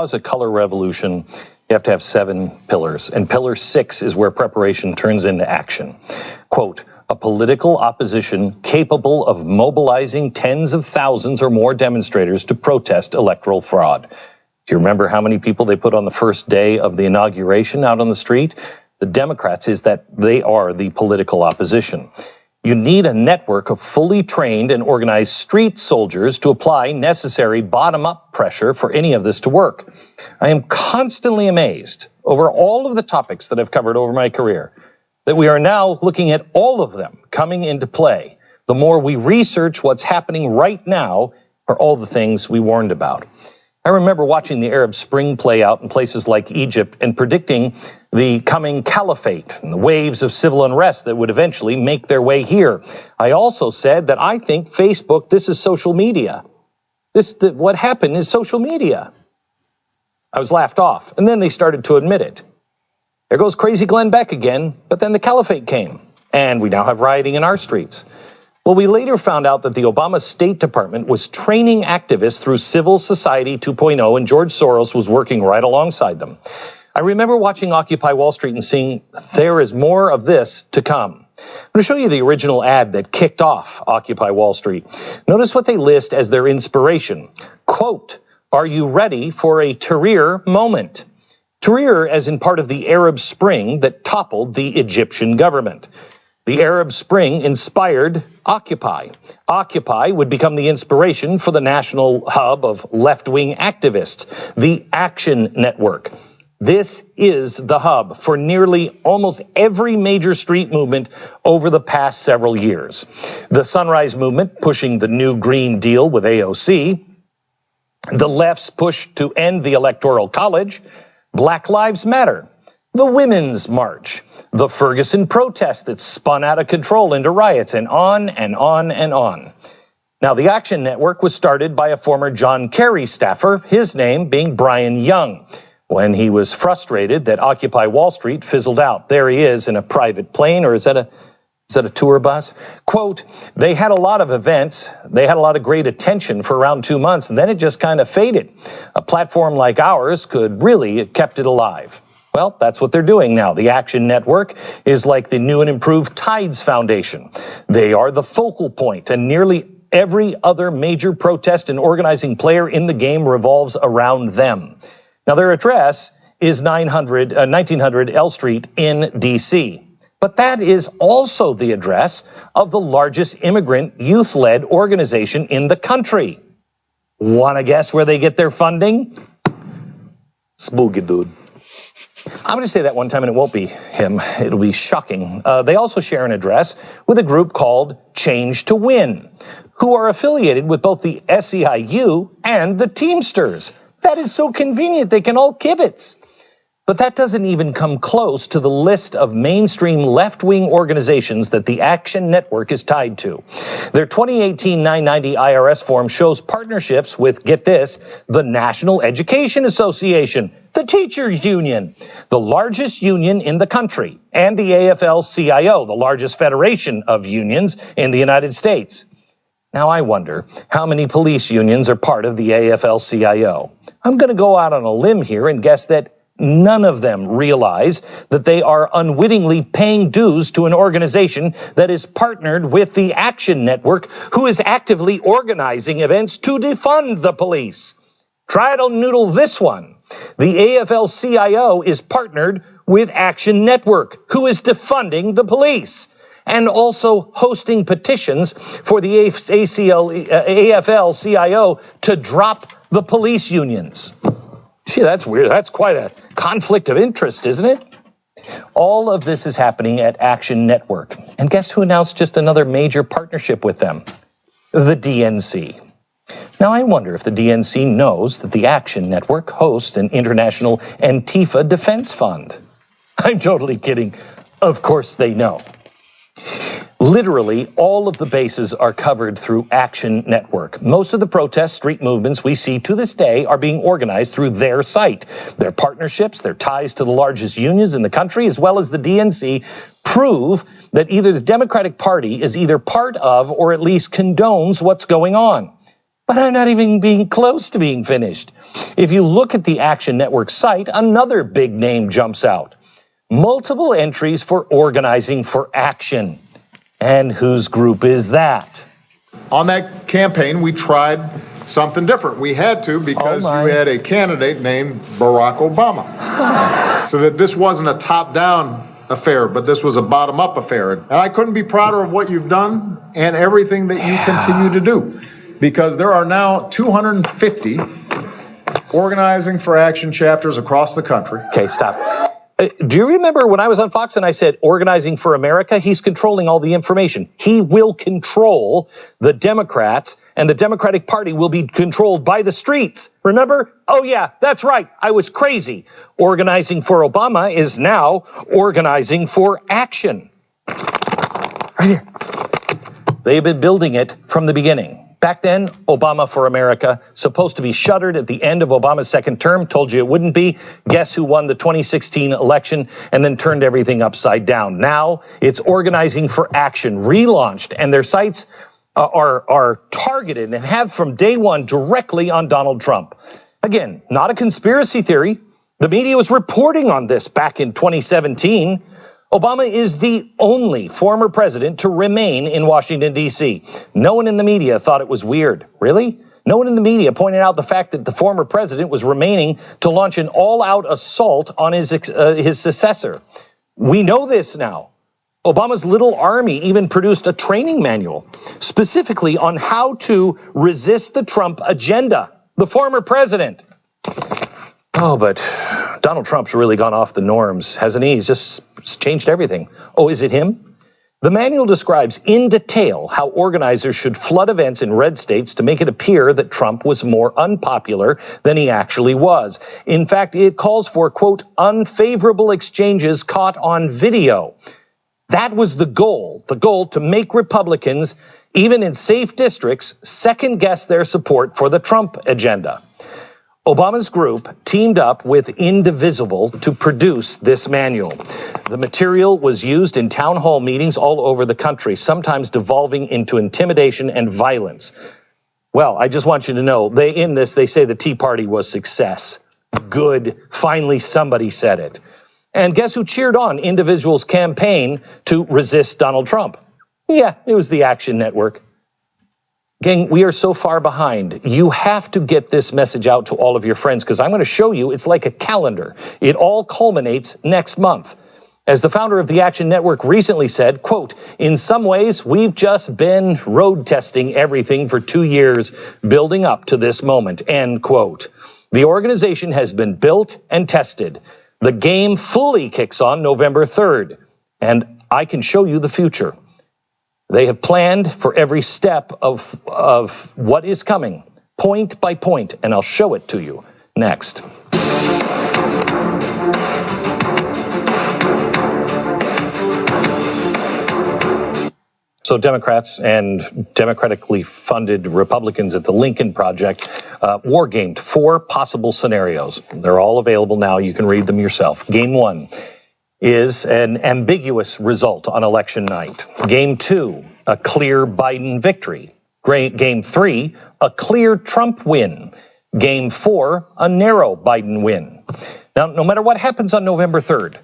cause a color revolution, you have to have 7 pillars. And pillar 6 is where preparation turns into action. Quote, a political opposition capable of mobilizing tens of thousands or more demonstrators to protest electoral fraud. Do you remember how many people they put on the first day of the inauguration out on the street? The Democrats is that they are the political opposition. You need a network of fully trained and organized street soldiers to apply necessary bottom-up pressure for any of this to work. I am constantly amazed over all of the topics that I've covered over my career, that we are now looking at all of them coming into play. The more we research what's happening right now are all the things we warned about. I remember watching the Arab Spring play out in places like Egypt and predicting the coming caliphate and the waves of civil unrest that would eventually make their way here. I also said that I think Facebook, this is social media. What happened is social media. I was laughed off, and then they started to admit it. There goes crazy Glenn Beck again, but then the caliphate came, and we now have rioting in our streets. Well, we later found out that the Obama State Department was training activists through Civil Society 2.0, and George Soros was working right alongside them. I remember watching Occupy Wall Street and seeing there is more of this to come. I'm going to show you the original ad that kicked off Occupy Wall Street. Notice what they list as their inspiration. Quote, are you ready for a Tahrir moment? Tahrir as in part of the Arab Spring that toppled the Egyptian government. The Arab Spring inspired Occupy. Occupy would become the inspiration for the national hub of left-wing activists, the Action Network. This is the hub for nearly almost every major street movement over the past several years. The Sunrise Movement pushing the new Green Deal with AOC, the left's push to end the Electoral College, Black Lives Matter, the Women's March, the Ferguson protest that spun out of control into riots, and on and on and on. Now, the Action Network was started by a former John Kerry staffer, his name being Brian Young, when he was frustrated that Occupy Wall Street fizzled out. There he is in a private plane, or is that a tour bus? Quote, they had a lot of events. They had a lot of great attention for around 2 months, and then it just kind of faded. A platform like ours could really have kept it alive. Well, that's what they're doing now. The Action Network is like the new and improved Tides Foundation. They are the focal point, and nearly every other major protest and organizing player in the game revolves around them. Now, their address is 1900 L Street in D.C., but that is also the address of the largest immigrant youth-led organization in the country. Want to guess where they get their funding? Spooky dude. I'm going to say that one time and it won't be him. It'll be shocking. They also share an address with a group called Change to Win, who are affiliated with both the SEIU and the Teamsters. That is so convenient. They can all kibitz. But that doesn't even come close to the list of mainstream left-wing organizations that the Action Network is tied to. Their 2018 990 IRS form shows partnerships with, get this, the National Education Association, the teachers union, the largest union in the country, and the AFL-CIO, the largest federation of unions in the United States. Now I wonder how many police unions are part of the AFL-CIO. I'm going to go out on a limb here and guess that none of them realize that they are unwittingly paying dues to an organization that is partnered with the Action Network, who is actively organizing events to defund the police. Try to noodle this one. The AFL-CIO is partnered with Action Network, who is defunding the police, and also hosting petitions for the AFL-CIO to drop the police unions. Gee, that's weird. That's quite a conflict of interest, isn't it? All of this is happening at Action Network. And guess who announced just another major partnership with them? The DNC. Now, I wonder if the DNC knows that the Action Network hosts an international Antifa defense fund. I'm totally kidding. Of course they know. Literally, all of the bases are covered through Action Network. Most of the protest street movements we see to this day are being organized through their site. Their partnerships, their ties to the largest unions in the country, as well as the DNC, prove that either the Democratic Party is either part of or at least condones what's going on. but I'm not even being close to being finished. If you look at the Action Network site, another big name jumps out. Multiple entries for Organizing for Action. And whose group is that? On that campaign, we tried something different. We had to because you had a candidate named Barack Obama. So that this wasn't a top-down affair, but this was a bottom-up affair. And I couldn't be prouder of what you've done and everything that you continue to do, because there are now 250 Organizing for Action chapters across the country. Okay, stop. Do you remember when I was on Fox and I said Organizing for America? He's controlling all the information. He will control the Democrats, and the Democratic Party will be controlled by the streets. Remember? Oh, yeah, that's right. I was crazy. Organizing for Obama is now Organizing for Action. Right here. They've been building it from the beginning. Back then, Obama for America, supposed to be shuttered at the end of Obama's second term, told you it wouldn't be. Guess who won the 2016 election and then turned everything upside down? Now it's Organizing for Action, relaunched, and their sites are targeted and have from day one directly on Donald Trump. Again, not a conspiracy theory. The media was reporting on this back in 2017. Obama is the only former president to remain in Washington, D.C. No one in the media thought it was weird. Really? No one in the media pointed out the fact that the former president was remaining to launch an all-out assault on his successor. We know this now. Obama's little army even produced a training manual specifically on how to resist the Trump agenda. The former president. Oh, but Donald Trump's really gone off the norms, hasn't he? He's just changed everything. Oh, is it him? The manual describes in detail how organizers should flood events in red states to make it appear that Trump was more unpopular than he actually was. In fact, it calls for, quote, unfavorable exchanges caught on video. That was the goal to make Republicans, even in safe districts, second-guess their support for the Trump agenda. Obama's group teamed up with Indivisible to produce this manual. The material was used in town hall meetings all over the country, sometimes devolving into intimidation and violence. Well, I just want you to know, they say the Tea Party was success. Good. Finally, somebody said it. And guess who cheered on Individual's campaign to resist Donald Trump? Yeah, it was the Action Network. Gang, we are so far behind. You have to get this message out to all of your friends, because I'm going to show you it's like a calendar. It all culminates next month. As the founder of the Action Network recently said, quote, in some ways, we've just been road testing everything for 2 years, building up to this moment, end quote. The organization has been built and tested. The game fully kicks on November 3rd, and I can show you the future. They have planned for every step of what is coming, point by point, and I'll show it to you next. So Democrats and democratically funded Republicans at the Lincoln Project wargamed 4 possible scenarios. They're all available now. You can read them yourself. Game 1 is an ambiguous result on election night. Game 2, a clear Biden victory. Game 3, a clear Trump win. Game 4, a narrow Biden win. Now, no matter what happens on November 3rd,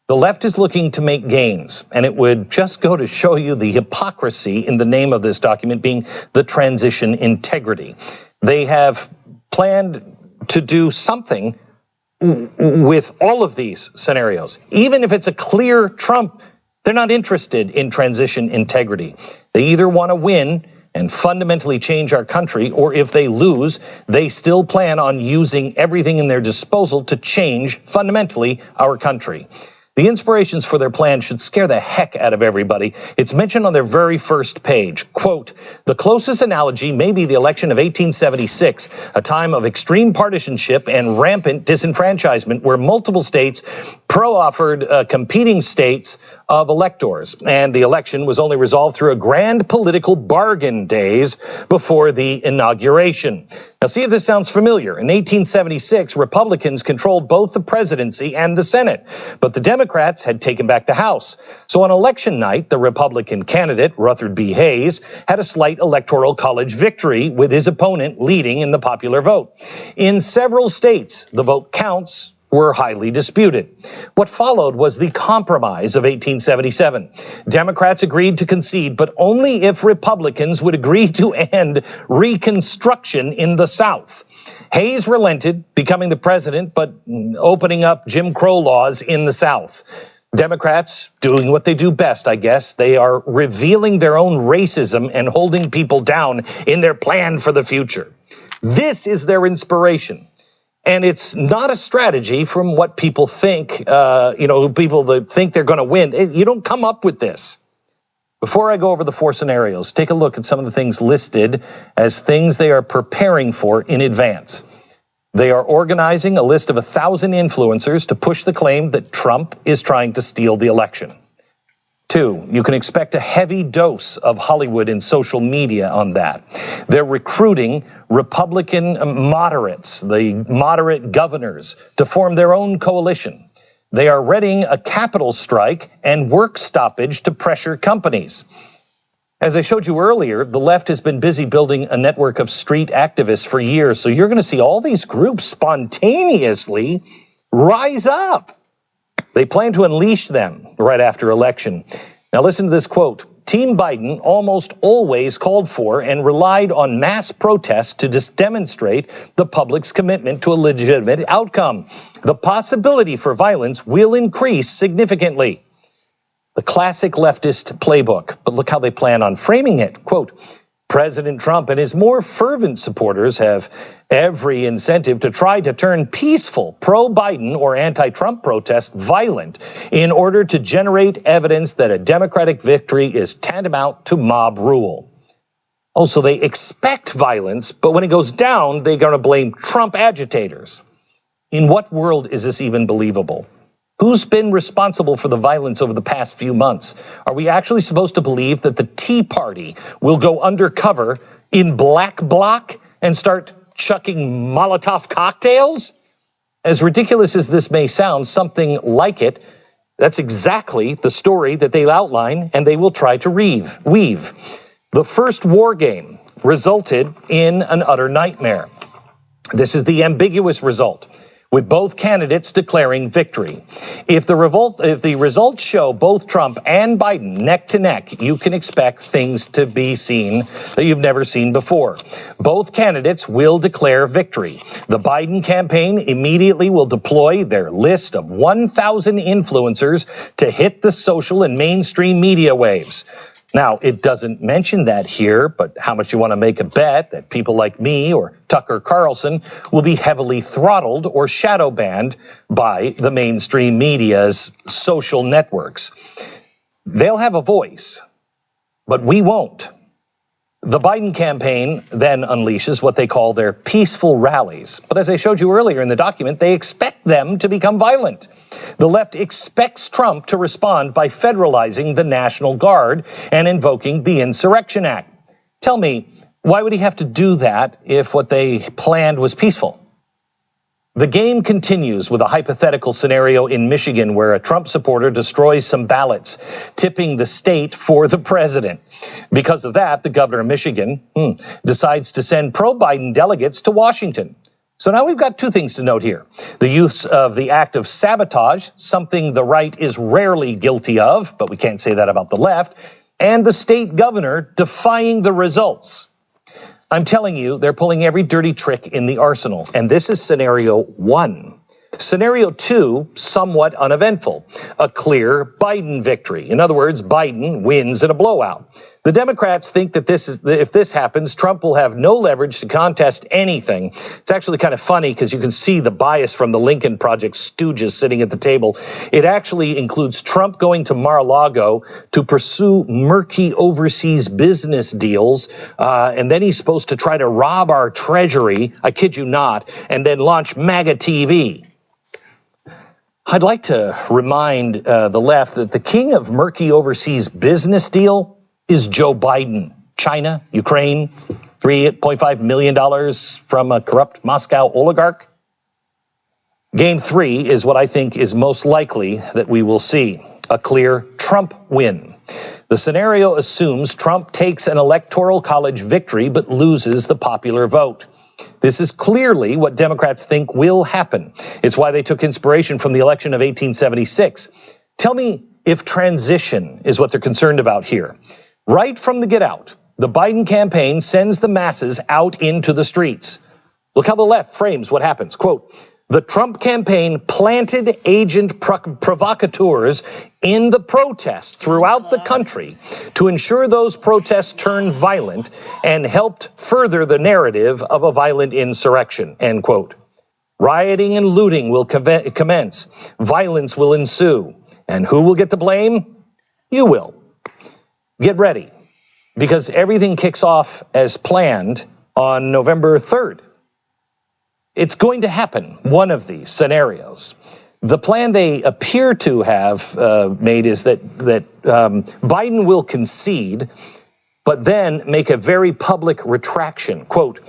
the left is looking to make gains, and it would just go to show you the hypocrisy in the name of this document being the transition integrity. They have planned to do something with all of these scenarios. Even if it's a clear Trump, they're not interested in transition integrity. They either want to win and fundamentally change our country, or if they lose, they still plan on using everything in their disposal to change fundamentally our country. The inspirations for their plan should scare the heck out of everybody. It's mentioned on their very first page. Quote, the closest analogy may be the election of 1876, a time of extreme partisanship and rampant disenfranchisement where multiple states pro-offered competing states of electors, and the election was only resolved through a grand political bargain days before the inauguration. Now, see if this sounds familiar. In 1876, Republicans controlled both the presidency and the Senate, but the Democrats had taken back the House. So on election night, the Republican candidate, Rutherford B. Hayes, had a slight electoral college victory with his opponent leading in the popular vote. In several states, the vote counts were highly disputed. What followed was the Compromise of 1877. Democrats agreed to concede, but only if Republicans would agree to end Reconstruction in the South. Hayes relented, becoming the president, but opening up Jim Crow laws in the South. Democrats doing what they do best, I guess. They are revealing their own racism and holding people down in their plan for the future. This is their inspiration. And it's not a strategy from what people think, people that think they're going to win. You don't come up with this. Before I go over the 4 scenarios, take a look at some of the things listed as things they are preparing for in advance. They are organizing a list of 1,000 influencers to push the claim that Trump is trying to steal the election. 2, you can expect a heavy dose of Hollywood and social media on that. They're recruiting Republican moderates, the moderate governors, to form their own coalition. They are readying a capital strike and work stoppage to pressure companies. As I showed you earlier, the left has been busy building a network of street activists for years, so you're going to see all these groups spontaneously rise up. They plan to unleash them right after election. Now listen to this quote. Team Biden almost always called for and relied on mass protests to demonstrate the public's commitment to a legitimate outcome. The possibility for violence will increase significantly. The classic leftist playbook, but look how they plan on framing it. Quote, President Trump and his more fervent supporters have every incentive to try to turn peaceful pro-Biden or anti-Trump protests violent in order to generate evidence that a Democratic victory is tantamount to mob rule. Also, they expect violence, but when it goes down, they're going to blame Trump agitators. In what world is this even believable? Who's been responsible for the violence over the past few months? Are we actually supposed to believe that the Tea Party will go undercover in black bloc and start chucking Molotov cocktails? As ridiculous as this may sound, something like it, that's exactly the story that they outline and they will try to weave. The first war game resulted in an utter nightmare. This is the ambiguous result, with both candidates declaring victory. If the results show both Trump and Biden neck to neck, you can expect things to be seen that you've never seen before. Both candidates will declare victory. The Biden campaign immediately will deploy their list of 1,000 influencers to hit the social and mainstream media waves. Now, it doesn't mention that here, but how much you want to make a bet that people like me or Tucker Carlson will be heavily throttled or shadow banned by the mainstream media's social networks. They'll have a voice, but we won't. The Biden campaign then unleashes what they call their peaceful rallies. But as I showed you earlier in the document, they expect them to become violent. The left expects Trump to respond by federalizing the National Guard and invoking the Insurrection Act. Tell me, why would he have to do that if what they planned was peaceful? The game continues with a hypothetical scenario in Michigan where a Trump supporter destroys some ballots, tipping the state for the president. Because of that, the governor of Michigan decides to send pro-Biden delegates to Washington. So now we've got two things to note here. The use of the act of sabotage, something the right is rarely guilty of, but we can't say that about the left, and the state governor defying the results. I'm telling you, they're pulling every dirty trick in the arsenal, and this is scenario 1. Scenario 2, somewhat uneventful, a clear Biden victory. In other words, Biden wins in a blowout. The Democrats think that if this happens, Trump will have no leverage to contest anything. It's actually kind of funny because you can see the bias from the Lincoln Project stooges sitting at the table. It actually includes Trump going to Mar-a-Lago to pursue murky overseas business deals, and then he's supposed to try to rob our treasury, I kid you not, and then launch MAGA TV. I'd like to remind the left that the king of murky overseas business deal is Joe Biden. China, Ukraine, $3.5 million from a corrupt Moscow oligarch. Game 3 is what I think is most likely that we will see, a clear Trump win. The scenario assumes Trump takes an electoral college victory but loses the popular vote. This is clearly what Democrats think will happen. It's why they took inspiration from the election of 1876. Tell me if transition is what they're concerned about here. Right from the get-out, the Biden campaign sends the masses out into the streets. Look how the left frames what happens. Quote, the Trump campaign planted agent provocateurs in the protests throughout the country to ensure those protests turned violent and helped further the narrative of a violent insurrection, end quote. Rioting and looting will commence. Violence will ensue. And who will get the blame? You will. Get ready, because everything kicks off as planned on November 3rd. It's going to happen, one of these scenarios. The plan they appear to have made is that Biden will concede, but then make a very public retraction. Quote,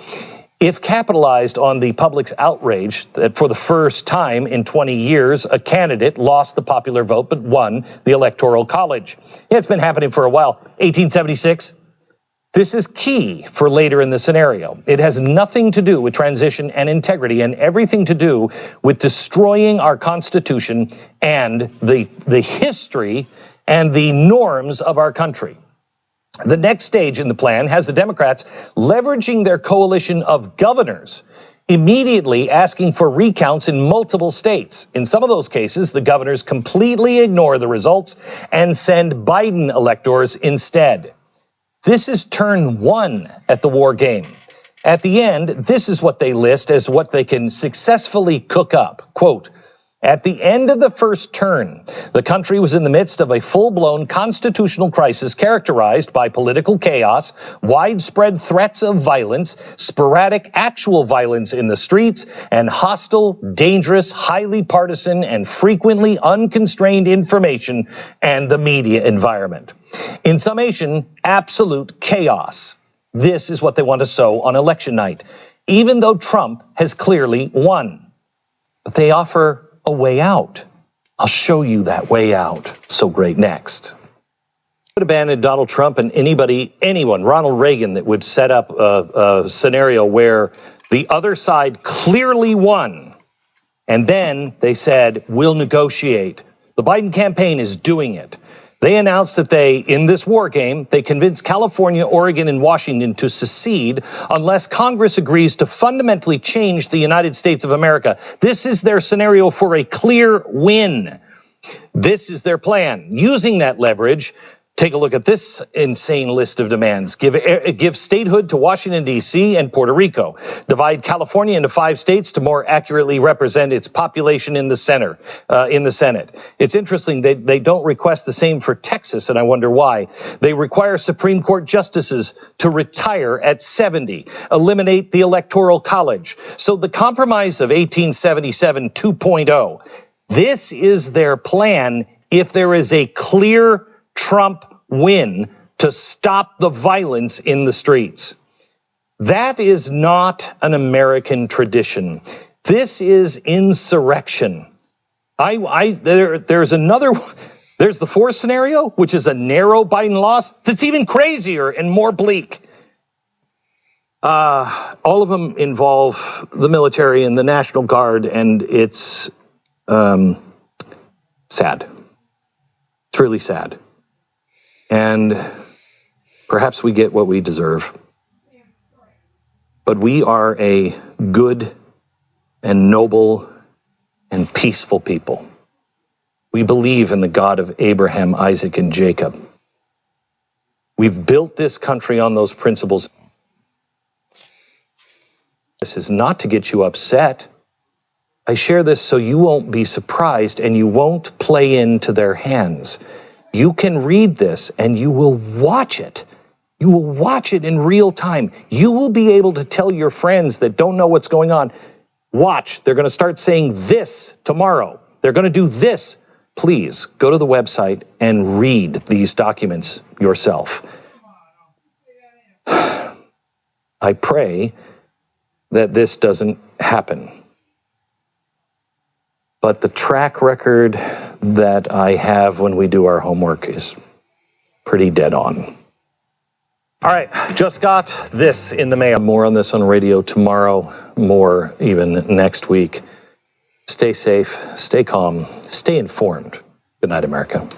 if capitalized on the public's outrage that for the first time in 20 years, a candidate lost the popular vote but won the Electoral College. Yeah, it's been happening for a while. 1876. This is key for later in the scenario. It has nothing to do with transition and integrity and everything to do with destroying our Constitution and the history and the norms of our country. The next stage in the plan has the Democrats leveraging their coalition of governors, immediately asking for recounts in multiple states. In some of those cases, the governors completely ignore the results and send Biden electors instead. This is turn 1 at the war game. At the end, this is what they list as what they can successfully cook up. Quote, at the end of the first turn, the country was in the midst of a full-blown constitutional crisis characterized by political chaos, widespread threats of violence, sporadic actual violence in the streets, and hostile, dangerous, highly partisan, and frequently unconstrained information and the media environment. In summation, absolute chaos. This is what they want to sow on election night, even though Trump has clearly won. But they offer a way out. I'll show you that way out. So great. Next. Would abandon Donald Trump and anyone, Ronald Reagan, that would set up a scenario where the other side clearly won. And then they said, we'll negotiate. The Biden campaign is doing it. They announced that in this war game, they convinced California, Oregon, and Washington to secede unless Congress agrees to fundamentally change the United States of America. This is their scenario for a clear win. This is their plan. Using that leverage, take a look at this insane list of demands. Give statehood to Washington, D.C. and Puerto Rico. Divide California into 5 states to more accurately represent its population in the Senate. It's interesting they don't request the same for Texas, and I wonder why. They require Supreme Court justices to retire at 70. Eliminate the Electoral College. So the compromise of 1877 2.0, this is their plan if there is a clear Trump win to stop the violence in the streets. That is not an American tradition. This is insurrection. There's the fourth scenario, which is a narrow Biden loss. That's even crazier and more bleak. All of them involve the military and the National Guard, and it's sad. It's really sad. And perhaps we get what we deserve. But we are a good and noble and peaceful people. We believe in the God of Abraham, Isaac, and Jacob. We've built this country on those principles. This is not to get you upset. I share this so you won't be surprised and you won't play into their hands. You can read this and you will watch it. You will watch it in real time. You will be able to tell your friends that don't know what's going on, watch, they're going to start saying this tomorrow. they're going to do this. Please go to the website and read these documents yourself. I pray that this doesn't happen. But the track record that I have when we do our homework is pretty dead on. All right, just got this in the mail. More on this on radio tomorrow, more even next week. Stay safe, stay calm, stay informed. Good night, America.